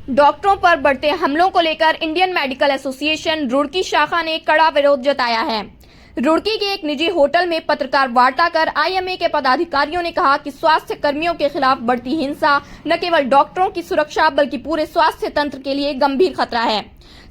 डॉक्टरों पर बढ़ते हमलों को लेकर इंडियन मेडिकल एसोसिएशन रुड़की शाखा ने कड़ा विरोध जताया है। रुड़की के एक निजी होटल में पत्रकार वार्ता कर आईएमए के पदाधिकारियों ने कहा कि स्वास्थ्य कर्मियों के खिलाफ बढ़ती हिंसा न केवल डॉक्टरों की सुरक्षा बल्कि पूरे स्वास्थ्य तंत्र के लिए गंभीर खतरा है।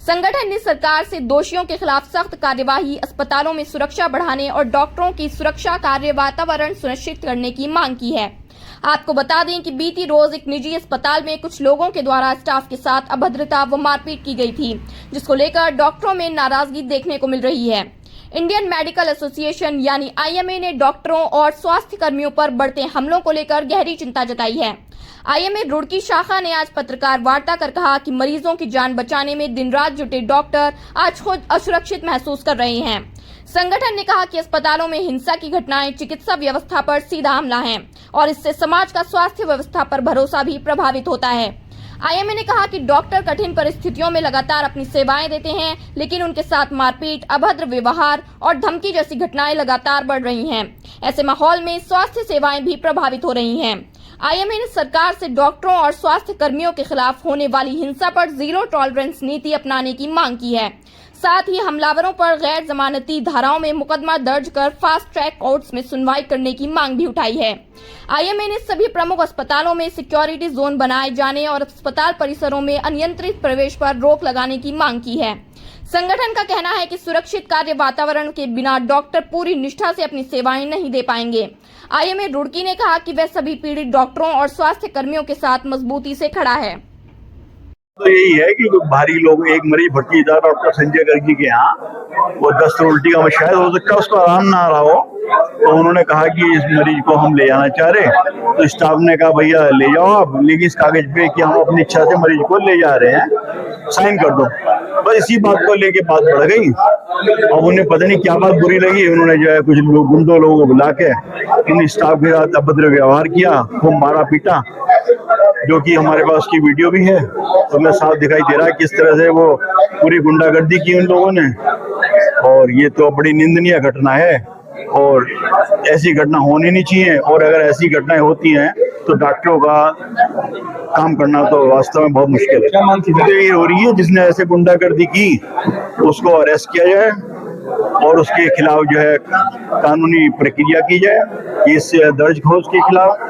संगठन ने सरकार से दोषियों के खिलाफ सख्त कार्यवाही, अस्पतालों में सुरक्षा बढ़ाने और डॉक्टरों की सुरक्षा कार्य वातावरण सुनिश्चित करने की मांग की है। आपको बता दें कि बीती रोज एक निजी अस्पताल में कुछ लोगों के द्वारा स्टाफ के साथ अभद्रता व मारपीट की गई थी, जिसको लेकर डॉक्टरों में नाराजगी देखने को मिल रही है। इंडियन मेडिकल एसोसिएशन यानी आईएमए ने डॉक्टरों और स्वास्थ्य कर्मियों पर बढ़ते हमलों को लेकर गहरी चिंता जताई है। आईएमए रुड़की शाखा ने आज पत्रकार वार्ता कर कहा कि मरीजों की जान बचाने में दिन रात जुटे डॉक्टर आज खुद असुरक्षित महसूस कर रहे हैं। संगठन ने कहा कि अस्पतालों में हिंसा की घटनाएं चिकित्सा व्यवस्था पर सीधा हमला है और इससे समाज का स्वास्थ्य व्यवस्था पर भरोसा भी प्रभावित होता है। आईएमए ने कहा कि डॉक्टर कठिन परिस्थितियों में लगातार अपनी सेवाएं देते हैं, लेकिन उनके साथ मारपीट, अभद्र व्यवहार और धमकी जैसी घटनाएं लगातार बढ़ रही हैं। ऐसे माहौल में स्वास्थ्य सेवाएं भी प्रभावित हो रही हैं। आईएमए ने सरकार से डॉक्टरों और स्वास्थ्य कर्मियों के खिलाफ होने वाली हिंसा पर जीरो टॉलरेंस नीति अपनाने की मांग की है। साथ ही हमलावरों पर गैर जमानती धाराओं में मुकदमा दर्ज कर फास्ट ट्रैक कोर्ट्स में सुनवाई करने की मांग भी उठाई है। आईएमए ने सभी प्रमुख अस्पतालों में सिक्योरिटी जोन बनाए जाने और अस्पताल परिसरों में अनियंत्रित प्रवेश पर रोक लगाने की मांग की है। संगठन का कहना है कि सुरक्षित कार्य वातावरण के बिना डॉक्टर पूरी निष्ठा से अपनी सेवाएं नहीं दे पाएंगे। आईएमए रुड़की ने कहा कि वह सभी पीड़ित डॉक्टरों और स्वास्थ्य कर्मियों के साथ मजबूती से खड़ा है। तो यही है कि भारी लोग, एक मरीज भर्ती था डॉक्टर संजय गर्ग जी के यहाँ, वो दस्त और उल्टी का शायद हो सकता है उसको आराम ना आ रहा हो, तो उन्होंने कहा कि इस मरीज को हम ले जाना चाह रहे, तो स्टाफ ने कहा भैया ले जाओ आप, लेकिन इस कागज पे कि हम अपनी इच्छा से मरीज को ले जा रहे हैं, साइन कर दो। बस इसी बात को लेके बात बढ़ गई। अब उन्हें पता नहीं क्या बात बुरी लगी, उन्होंने जो है कुछ लोग गुंडों लोगों को बुला के इन स्टाफ के साथ अभद्र व्यवहार किया, खूब मारा पीटा, जो कि हमारे पास उसकी वीडियो भी है, तो हमें साफ दिखाई दे रहा है किस तरह से वो पूरी गुंडागर्दी की उन लोगों ने। और ये तो बड़ी निंदनीय घटना है और ऐसी घटना होनी नहीं चाहिए, और अगर ऐसी घटनाएं होती हैं तो डॉक्टरों का काम करना तो वास्तव में बहुत मुश्किल है। क्या मांग ये हो रही है, जिसने ऐसे गुंडागर्दी की उसको अरेस्ट किया जाए और उसके खिलाफ जो है कानूनी प्रक्रिया की जाए, केस दर्ज हो उसके खिलाफ,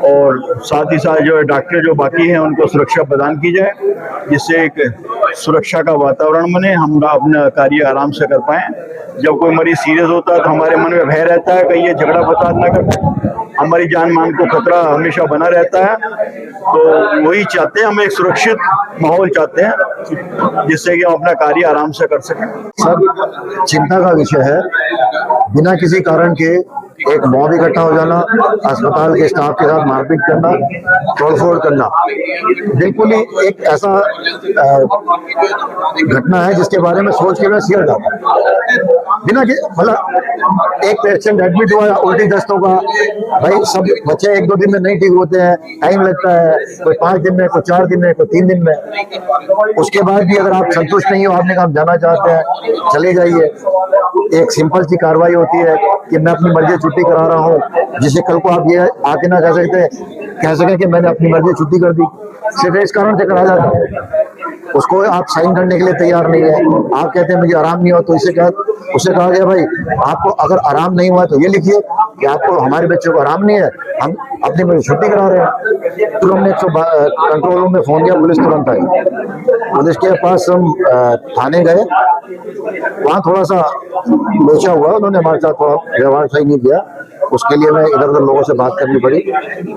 और साथ ही साथ जो है डॉक्टर जो बाकी हैं उनको सुरक्षा प्रदान की जाए, जिससे एक सुरक्षा का वातावरण बने, हम अपना कार्य आराम से कर पाएं। जब कोई मरीज सीरियस होता है तो हमारे मन में भय रहता है कहीं ये झगड़ा फसाद ना कर, हमारी जान मान को खतरा हमेशा बना रहता है। तो वही चाहते हैं, हम एक सुरक्षित माहौल चाहते हैं जिससे कि हम अपना कार्य आराम से कर सकें। सब चिंता का विषय है, बिना किसी कारण के एक मॉब इकट्ठा हो जाना, अस्पताल के स्टाफ के साथ मारपीट करना, तोड़फोड़ करना, बिल्कुल ही एक ऐसा घटना है जिसके बारे में सोच के मैं सिहर जाता हूँ। बिना मतलब एक पेशेंट एडमिट हुआ उल्टी दस्तों का, भाई सब बच्चे एक दो दिन में नहीं ठीक होते हैं, टाइम लगता है, कोई 5 दिन में, कोई 4 दिन में, कोई 3 दिन में। उसके बाद भी अगर आप संतुष्ट नहीं हो, आपने कहा जाना चाहते हैं, चले जाइए। एक सिंपल सी कार्रवाई होती है कि मैं अपनी मर्जी छुट्टी करा रहा हूँ, जिसे कल को आप ये आके ना कह सकें कि मैंने अपनी मर्जी छुट्टी कर दी, सिर्फ इस कारण से करा जाता है। उसको आप साइन करने के लिए तैयार नहीं है, आप कहते हैं मुझे आराम नहीं हुआ, तो उसे कहा गया भाई आपको अगर आराम नहीं हुआ तो ये लिखिए कि आपको हमारे बच्चों को आराम नहीं है, हम अपनी मर्जी छुट्टी करा रहे हैं। तुरंत हमने 112 कंट्रोल रूम में फोन किया, पुलिस तुरंत आई। पुलिस के पास हम थाने गए, वहाँ थोड़ा सा लोचा हुआ, उन्होंने हमारे साथ थोड़ा व्यवहार सही नहीं किया, उसके लिए मैं इधर उधर लोगों से बात करनी पड़ी।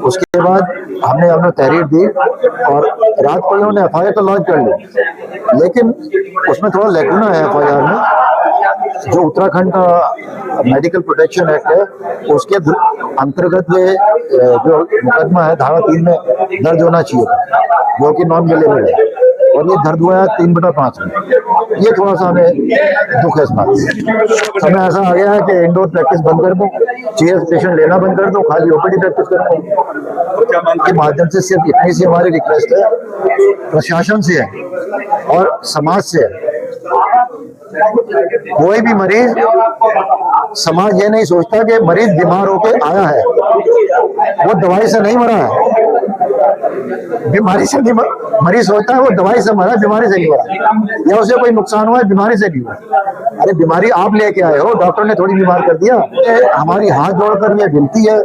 उसके बाद हमने तहरीर दी और रात को उन्होंने एफआईआर तो लॉन्च कर ली, लेकिन उसमें थोड़ा लैकुना है एफआईआर में। जो उत्तराखंड का मेडिकल प्रोटेक्शन एक्ट है उसके अंतर्गत जो मुकदमा है धारा 3 में दर्ज होना चाहिए, जो कि नॉन अवेलेबल है, और ये दर्ज हुआ है 3/5 में। ये थोड़ा सा हमें दुख है इस बात। समय ऐसा आ गया है कि इंडोर प्रैक्टिस बंद कर दो, चेयर पेशेंट लेना बंद कर दो, खाली ओपीडी प्रैक्टिस कर दो। के माध्यम से सिर्फ इतनी सी हमारी रिक्वेस्ट है, प्रशासन से है और समाज से है। कोई भी मरीज, समाज ये नहीं सोचता कि मरीज बीमार होकर आया है, वो दवाई से नहीं मरा है, बीमारी से नहीं मरीज होता है, वो दवाई से मरा, बीमारी से नहीं मरा, या उसे कोई नुकसान हुआ है, बीमारी से नहीं हुआ। अरे बीमारी आप लेके आए हो, डॉक्टर ने थोड़ी बीमार कर दिया। हमारी हाथ जोड़कर ये विनती है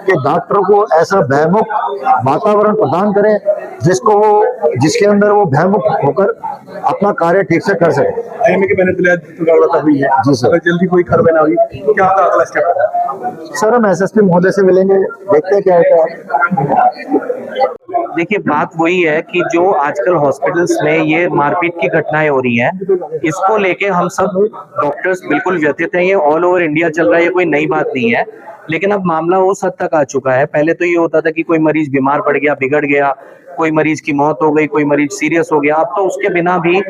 कि डॉक्टर को ऐसा भयमुक्त वातावरण प्रदान करें जिसके अंदर वो भयमुक्त होकर अपना कार्य ठीक से कर सके। आईएमए के बैनर तले हुई है जी सर। अगर जल्दी कोई कार्रवाई ना हुई तो क्या आपका अगला स्टेप है? सर हम एसएसपी महोदय से मिलेंगे, देखते हैं क्या होता है। देखिए बात वही है कि जो आजकल हॉस्पिटल्स में ये मारपीट की घटनाएं हो रही हैं, इसको लेके हम सब डॉक्टर्स बिल्कुल व्यथित हैं। ये ऑल ओवर इंडिया चल रहा है, ये कोई नई बात नहीं है। लेकिन अब मामला उस हद तक आ चुका है। पहले तो ये होता था कि कोई मरीज बीमार पड़ गया, बिगड़ गया, कोई मरीज की मौत हो गई, कोई मरीज सीरियस हो गया। अब तो उसके बिना भी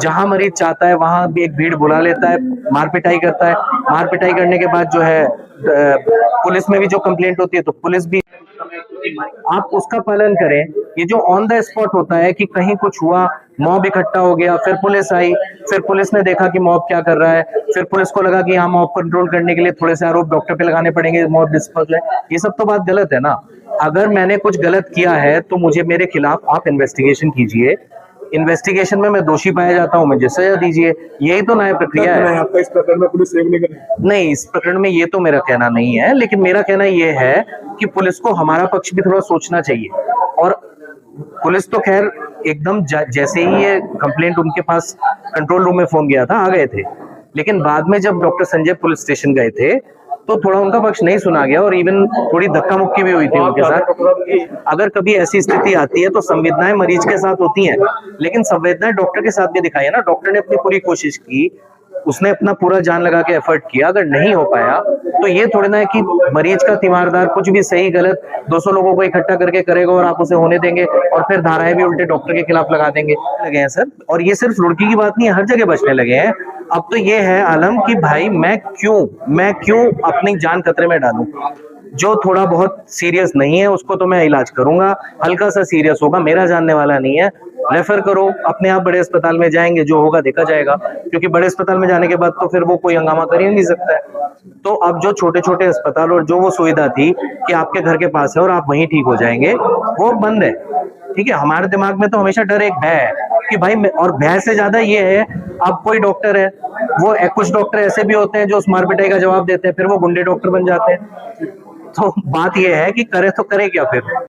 जहां मरीज चाहता है वहां भी एक भीड़ बुला लेता है, मार पिटाई करता है। मार पिटाई करने के बाद जो है पुलिस में भी जो कंप्लेंट होती है तो पुलिस भी, आप उसका पालन करें। ये जो ऑन द स्पॉट होता है कि कहीं कुछ हुआ, मॉब इकट्ठा हो गया, फिर पुलिस आई, फिर पुलिस ने देखा कि मॉब क्या कर रहा है, फिर पुलिस को लगा कि हाँ मॉब कंट्रोल करने के लिए थोड़े से आरोप डॉक्टर पे लगाने पड़ेंगे, मॉब डिस्पर्स है। ये सब तो बात गलत है ना। अगर मैंने कुछ गलत किया है तो मुझे मेरे खिलाफ आप इन्वेस्टिगेशन कीजिए, इन्वेस्टिगेशन में मैं दोषी पाया जाता हूँ, मुझे सजा दीजिए। यही तो न्याय प्रक्रिया है। आपका इस प्रकरण में पुलिस सहयोग नहीं कर रही? नहीं, इस प्रकरण में ये तो मेरा कहना नहीं है, लेकिन मेरा कहना ये है कि पुलिस को हमारा पक्ष भी थोड़ा सोचना चाहिए। और पुलिस तो खैर एकदम जैसे ही ये कंप्लेंट उनके पास कंट्रोल रूम में फोन गया था, आ गए थे। लेकिन बाद में जब डॉक्टर संजय पुलिस स्टेशन गए थे तो थोड़ा उनका पक्ष नहीं सुना गया और इवन थोड़ी धक्का मुक्की भी हुई थी उनके साथ। अगर कभी ऐसी स्थिति आती है तो संवेदनाएं मरीज के साथ होती हैं, लेकिन संवेदनाएं डॉक्टर के साथ भी दिखाई है ना। डॉक्टर ने अपनी पूरी कोशिश की, उसने अपना पूरा जान लगा के एफर्ट किया। अगर नहीं हो पाया तो ये थोड़ी ना है कि मरीज का तीमारदार कुछ भी सही गलत 200 लोगों को इकट्ठा करके करेगा और आप उसे होने देंगे और फिर धाराएं भी उल्टे डॉक्टर के खिलाफ लगा देंगे। लगे हैं सर, और ये सिर्फ रुड़की की बात नहीं है, हर जगह बचने लगे हैं। अब तो ये है आलम कि भाई मैं क्यों अपनी जान खतरे में डालूं। जो थोड़ा बहुत सीरियस नहीं है उसको तो मैं इलाज करूंगा, हल्का सा सीरियस होगा, मेरा जानने वाला नहीं है, रेफर करो, अपने आप बड़े अस्पताल में जाएंगे, जो होगा देखा जाएगा। क्योंकि बड़े अस्पताल में जाने के बाद तो फिर वो कोई हंगामा कर ही नहीं सकता है। तो अब जो छोटे छोटे अस्पताल और जो वो सुविधा थी कि आपके घर के पास है और आप वहीं ठीक हो जाएंगे, वो बंद है। ठीक है, हमारे दिमाग में तो हमेशा डर एक भय है कि भाई, और भय से ज्यादा ये है, अब कोई डॉक्टर है, वो कुछ डॉक्टर ऐसे भी होते हैं जो उस मार पिटाई का जवाब देते हैं, फिर वो गुंडे डॉक्टर बन जाते हैं। तो बात ये है कि करे तो करे क्या फिर।